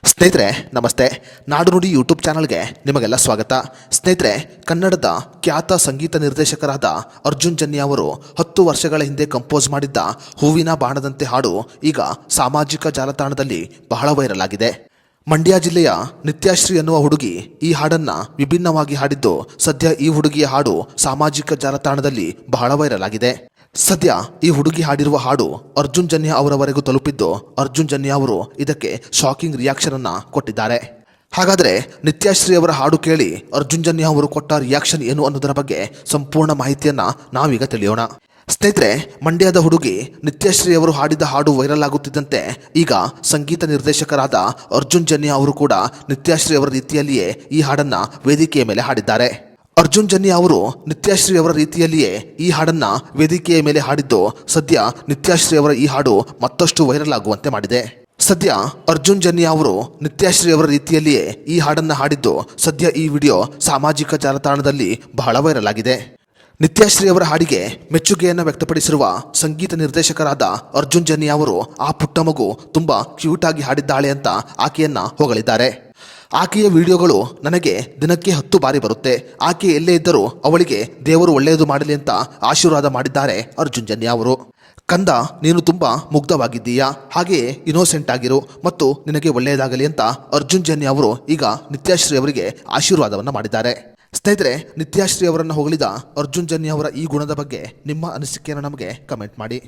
ಸ್ನೇಹಿತರೆ ನಮಸ್ತೆ. ನಾಡು ನುಡಿ ಯೂಟ್ಯೂಬ್ ಚಾನಲ್ಗೆ ನಿಮಗೆಲ್ಲ ಸ್ವಾಗತ. ಸ್ನೇಹಿತರೆ, ಕನ್ನಡದ ಖ್ಯಾತ ಸಂಗೀತ ನಿರ್ದೇಶಕರಾದ ಅರ್ಜುನ್ ಜನ್ಯ ಅವರು 10 ವರ್ಷಗಳ ಹಿಂದೆ ಕಂಪೋಸ್ ಮಾಡಿದ್ದ ಹೂವಿನ ಬಾಣದಂತೆ ಹಾಡು ಈಗ ಸಾಮಾಜಿಕ ಜಾಲತಾಣದಲ್ಲಿ ಬಹಳ ವೈರಲ್ ಆಗಿದೆ. ಮಂಡ್ಯ ಜಿಲ್ಲೆಯ ನಿತ್ಯಾಶ್ರೀ ಎನ್ನುವ ಹುಡುಗಿ ಈ ಹಾಡನ್ನ ವಿಭಿನ್ನವಾಗಿ ಹಾಡಿದ್ದು ಸದ್ಯ ಈ ಹುಡುಗಿಯ ಹಾಡು ಸಾಮಾಜಿಕ ಜಾಲತಾಣದಲ್ಲಿ ಬಹಳ ವೈರಲ್ ಆಗಿದೆ. ಸದ್ಯ ಈ ಹುಡುಗಿ ಹಾಡಿರುವ ಹಾಡು ಅರ್ಜುನ್ ಜನ್ಯ ಅವರವರೆಗೂ ತಲುಪಿದ್ದು ಅರ್ಜುನ್ ಜನ್ಯ ಅವರು ಇದಕ್ಕೆ ಶಾಕಿಂಗ್ ರಿಯಾಕ್ಷನ್ ಅನ್ನ ಕೊಟ್ಟಿದ್ದಾರೆ. ಹಾಗಾದರೆ ನಿತ್ಯಾಶ್ರೀ ಅವರ ಹಾಡು ಕೇಳಿ ಅರ್ಜುನ್ ಜನ್ಯ ಅವರು ಕೊಟ್ಟ ರಿಯಾಕ್ಷನ್ ಏನು ಅನ್ನೋದರ ಬಗ್ಗೆ ಸಂಪೂರ್ಣ ಮಾಹಿತಿಯನ್ನ ನಾವೀಗ ತಿಳಿಯೋಣ. ಸ್ನೇಹಿತರೆ, ಮಂಡ್ಯದ ಹುಡುಗಿ ನಿತ್ಯಶ್ರೀ ಅವರು ಹಾಡಿದ ಹಾಡು ವೈರಲ್ ಆಗುತ್ತಿದ್ದಂತೆ ಈಗ ಸಂಗೀತ ನಿರ್ದೇಶಕರಾದ ಅರ್ಜುನ್ ಜನ್ಯ ಅವರು ಕೂಡ ನಿತ್ಯಶ್ರೀ ಅವರ ರೀತಿಯಲ್ಲಿಯೇ ಈ ಹಾಡನ್ನ ವೇದಿಕೆಯ ಮೇಲೆ ಹಾಡಿದ್ದಾರೆ. ಅರ್ಜುನ್ ಜನ್ಯ ಅವರು ನಿತ್ಯಶ್ರೀ ಅವರ ರೀತಿಯಲ್ಲಿಯೇ ಈ ಹಾಡನ್ನ ವೇದಿಕೆಯ ಮೇಲೆ ಹಾಡಿದ್ದು ಸದ್ಯ ನಿತ್ಯಶ್ರೀ ಅವರ ಈ ಹಾಡು ಮತ್ತಷ್ಟು ವೈರಲ್ ಆಗುವಂತೆ ಮಾಡಿದೆ. ಸದ್ಯ ಅರ್ಜುನ್ ಜನ್ಯ ಅವರು ನಿತ್ಯಶ್ರೀ ಅವರ ರೀತಿಯಲ್ಲಿಯೇ ಈ ಹಾಡನ್ನ ಹಾಡಿದ್ದು ಸದ್ಯ ಈ ವಿಡಿಯೋ ಸಾಮಾಜಿಕ ಜಾಲತಾಣದಲ್ಲಿ ಬಹಳ ವೈರಲ್ ಆಗಿದೆ. ನಿತ್ಯಶ್ರೀ ಅವರ ಹಾಡಿಗೆ ಮೆಚ್ಚುಗೆಯನ್ನು ವ್ಯಕ್ತಪಡಿಸಿರುವ ಸಂಗೀತ ನಿರ್ದೇಶಕರಾದ ಅರ್ಜುನ್ ಜನ್ಯ ಅವರು ಆ ಪುಟ್ಟ ಮಗು ತುಂಬಾ ಕ್ಯೂಟ್ ಆಗಿ ಹಾಡಿದ್ದಾಳೆ ಅಂತ ಆಕೆಯನ್ನ ಹೊಗಳಿದ್ದಾರೆ. ಆಕೆಯ ವಿಡಿಯೋಗಳು ನನಗೆ ದಿನಕ್ಕೆ 10 ಬಾರಿ ಬರುತ್ತೆ. ಆಕೆ ಎಲ್ಲೇ ಇದ್ದರೂ ಅವಳಿಗೆ ದೇವರು ಒಳ್ಳೆಯದು ಮಾಡಲಿ ಅಂತ ಆಶೀರ್ವಾದ ಮಾಡಿದ್ದಾರೆ ಅರ್ಜುನ್ ಜನ್ಯ ಅವರು. ಕಂದ, ನೀನು ತುಂಬಾ ಮುಗ್ಧವಾಗಿದ್ದೀಯಾ, ಹಾಗೆಯೇ ಇನೋಸೆಂಟ್ ಆಗಿರು ಮತ್ತು ನಿನಗೆ ಒಳ್ಳೆಯದಾಗಲಿ ಅಂತ ಅರ್ಜುನ್ ಜನ್ಯ ಅವರು ಈಗ ನಿತ್ಯಶ್ರೀ ಅವರಿಗೆ ಆಶೀರ್ವಾದವನ್ನು ಮಾಡಿದ್ದಾರೆ. ಸ್ನೇಹಿತರೆ, ನಿತ್ಯಶ್ರೀ ಅವರನ್ನು ಹೊಗಳಿದ ಅರ್ಜುನ್ ಜನ್ಯ ಅವರ ಈ ಗುಣದ ಬಗ್ಗೆ ನಿಮ್ಮ ಅನಿಸಿಕೆಯನ್ನು ನಮಗೆ ಕಮೆಂಟ್ ಮಾಡಿ.